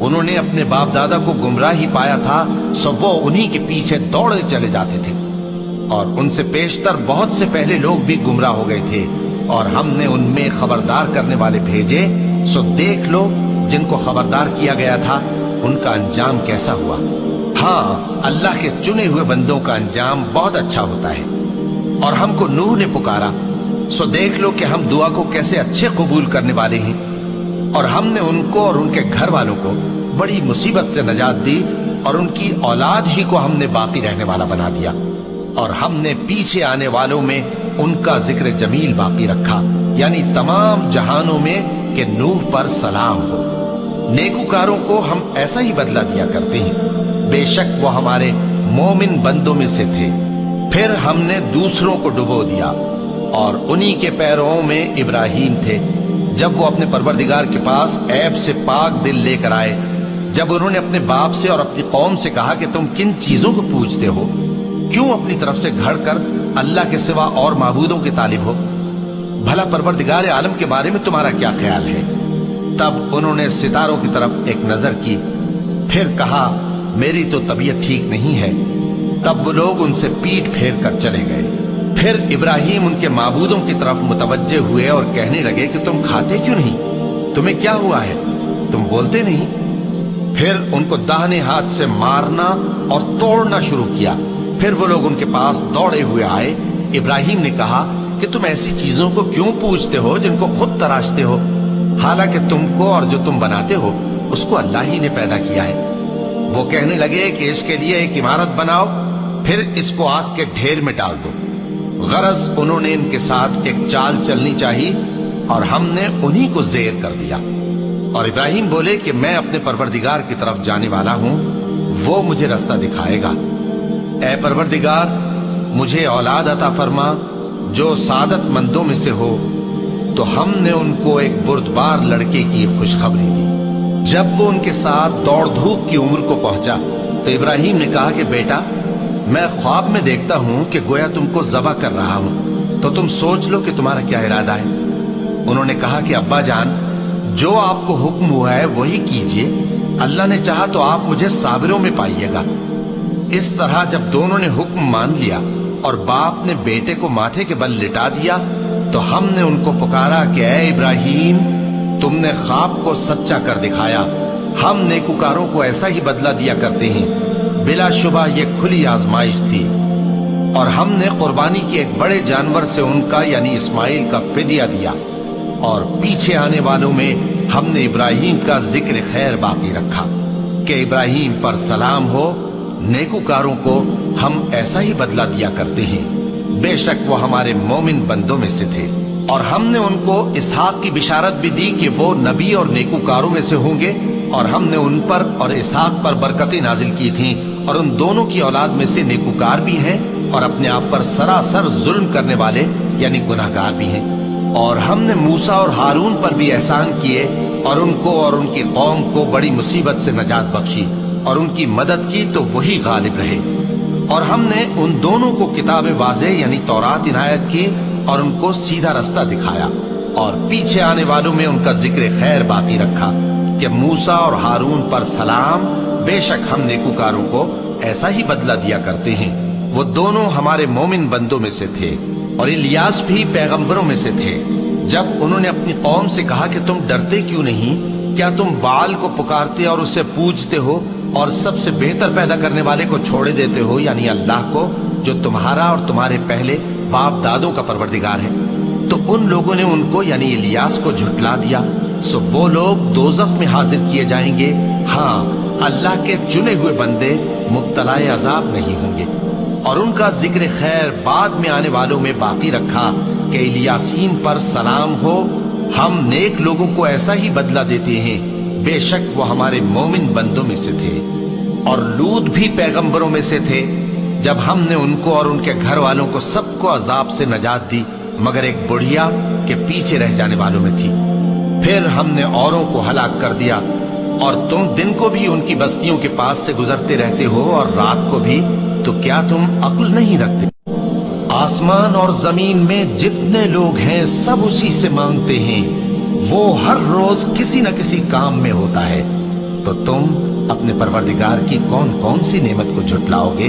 انہوں نے اپنے باپ دادا کو گمراہ ہی پایا تھا، سو وہ انہی کے پیچھے دوڑے چلے جاتے تھے، اور ان سے پیشتر بہت سے پہلے لوگ بھی گمراہ ہو گئے تھے، اور ہم نے ان میں خبردار کرنے والے بھیجے، سو دیکھ لو جن کو خبردار کیا گیا تھا ان کا انجام کیسا ہوا۔ ہاں، اللہ کے چنے ہوئے بندوں کا انجام بہت اچھا ہوتا ہے۔ اور ہم کو نوح نے پکارا، سو دیکھ لو کہ ہم دعا کو کیسے اچھے قبول کرنے والے ہیں، اور ہم نے ان کو اور ان کے گھر والوں کو بڑی مصیبت سے نجات دی، اور ان کی اولاد ہی کو ہم نے باقی رہنے والا بنا دیا، اور ہم نے پیچھے آنے والوں میں ان کا ذکر جمیل باقی رکھا، یعنی تمام جہانوں میں کہ نوح پر سلام ہو۔ نیکوکاروں کو ہم ایسا ہی بدلہ دیا کرتے ہیں، بے شک وہ ہمارے مومن بندوں میں سے تھے۔ پھر ہم نے دوسروں کو ڈبو دیا، اور انہی کے پیروں میں ابراہیم تھے، جب وہ اپنے پروردگار کے پاس عیب سے پاک دل لے کر آئے، جب انہوں نے اپنے باپ سے اور اپنی قوم سے کہا کہ تم کن چیزوں کو پوجتے ہو، کیوں اپنی طرف سے گھڑ کر اللہ کے سوا اور معبودوں کے طالب ہو؟ بھلا پروردگار عالم کے بارے میں تمہارا کیا خیال ہے؟ تب انہوں نے ستاروں کی طرف ایک نظر کی، پھر کہا میری تو طبیعت ٹھیک نہیں ہے۔ تب وہ لوگ ان سے پیٹ پھیر کر چلے گئے۔ پھر ابراہیم ان کے معبودوں کی طرف متوجہ ہوئے اور کہنے لگے کہ تم کھاتے کیوں نہیں؟ تمہیں کیا ہوا ہے؟ تم بولتے نہیں؟ پھر ان کو داہنے ہاتھ سے مارنا اور توڑنا شروع کیا۔ پھر وہ لوگ ان کے پاس دوڑے ہوئے آئے۔ ابراہیم نے کہا کہ تم ایسی چیزوں کو کیوں پوجتے ہو جن کو خود تراشتے ہو، حالانکہ تم کو اور جو تم بناتے ہو اس کو اللہ ہی نے پیدا کیا ہے۔ وہ کہنے لگے کہ اس کے لیے ایک عمارت بناؤ، پھر اس کو آگ کے ڈھیر میں ڈال دو۔ غرض انہوں نے ان کے ساتھ ایک چال چلنی چاہی، اور ہم نے انہی کو زیر کر دیا۔ اور ابراہیم بولے کہ میں اپنے پروردگار کی طرف جانے والا ہوں، وہ مجھے رستہ دکھائے گا۔ اے پروردگار، مجھے اولاد عطا فرما جو سعادت مندوں میں سے ہو۔ تو ہم نے ان کو ایک بردبار لڑکے کی خوشخبری دی۔ جب وہ ان کے ساتھ دوڑ دھوپ کی عمر کو پہنچا تو ابراہیم نے کہا کہ بیٹا، میں خواب میں دیکھتا ہوں کہ گویا تم کو ذبح کر رہا ہوں، تو تم سوچ لو کہ تمہارا کیا ارادہ ہے۔ انہوں نے کہا کہ ابا جان، جو آپ کو حکم ہوا ہے وہی کیجئے، اللہ نے چاہا تو آپ مجھے صابروں میں پائیے گا۔ اس طرح جب دونوں نے حکم مان لیا اور باپ نے بیٹے کو ماتھے کے بل لٹا دیا، تو ہم نے ان کو پکارا کہ اے ابراہیم، تم نے خواب کو سچا کر دکھایا، ہم نیکوکاروں کو ایسا ہی بدلہ دیا کرتے ہیں۔ بلا شبہ یہ کھلی آزمائش تھی، اور ہم نے قربانی کی ایک بڑے جانور سے ان کا یعنی اسماعیل کا فدیہ دیا، اور پیچھے آنے والوں میں ہم نے ابراہیم کا ذکر خیر باقی رکھا کہ ابراہیم پر سلام ہو، نیکوکاروں کو ہم ایسا ہی بدلہ دیا کرتے ہیں، بے شک وہ ہمارے مومن بندوں میں سے تھے۔ اور ہم نے ان کو اسحاق کی بشارت بھی دی کہ وہ نبی اور نیکوکاروں میں سے ہوں گے، اور ہم نے ان پر اور اسحاق پر برکتیں نازل کی تھیں، اور ان دونوں کی اولاد میں سے نیکوکار بھی ہیں اور اپنے آپ پر سراسر ظلم کرنے والے یعنی گناہگار بھی ہیں۔ اور ہم نے موسیٰ اور ہارون پر بھی احسان کیے، اور ان کو اور ان کی قوم کو بڑی مصیبت سے نجات بخشی، اور ان کی مدد کی تو وہی غالب رہے۔ اور ہم نے ان دونوں کو کتاب واضح یعنی تورات عنایت کی، اور ان کو سیدھا رستہ دکھایا، اور پیچھے آنے والوں میں ان کا ذکر خیر باقی رکھا کہ موسیٰ اور ہارون پر سلام، بے شک ہم نیکوکاروں کو ایسا ہی بدلہ دیا کرتے ہیں۔ وہ دونوں ہمارے مومن بندوں میں سے تھے، اور الیاس بھی پیغمبروں میں سے تھے۔ جب انہوں نے اپنی قوم سے کہا کہ تم ڈرتے کیوں نہیں؟ کیا تم بال کو پکارتے اور اسے پوجتے ہو، اور سب سے بہتر پیدا کرنے والے کو چھوڑے دیتے ہو یعنی اللہ کو، جو تمہارا اور تمہارے پہلے باپ دادوں کا پروردگار ہے؟ تو ان لوگوں نے ان کو یعنی الیاس کو جھٹلا دیا، سو وہ لوگ دوزخ میں حاضر کیے جائیں گے۔ ہاں، اللہ کے چنے ہوئے بندے مبتلا عذاب نہیں ہوں گے۔ اور ان کا ذکر خیر بعد میں آنے والوں میں باقی رکھا کہ الیاسین پر سلام ہو، ہم نیک لوگوں کو ایسا ہی بدلہ دیتے ہیں، بے شک وہ ہمارے مومن بندوں میں سے تھے۔ اور لوط بھی پیغمبروں میں سے تھے، جب ہم نے ان کو اور ان کے گھر والوں کو سب کو عذاب سے نجات دی، مگر ایک بڑھیا کے پیچھے رہ جانے والوں میں تھی۔ پھر ہم نے اوروں کو ہلاک کر دیا، اور تم دن کو بھی ان کی بستیوں کے پاس سے گزرتے رہتے ہو اور رات کو بھی، تو کیا تم عقل نہیں رکھتے؟ آسمان اور زمین میں جتنے لوگ ہیں سب اسی سے مانگتے ہیں، وہ ہر روز کسی نہ کسی کام میں ہوتا ہے، تو تم اپنے پروردگار کی کون کون سی نعمت کو جھٹلاؤ گے؟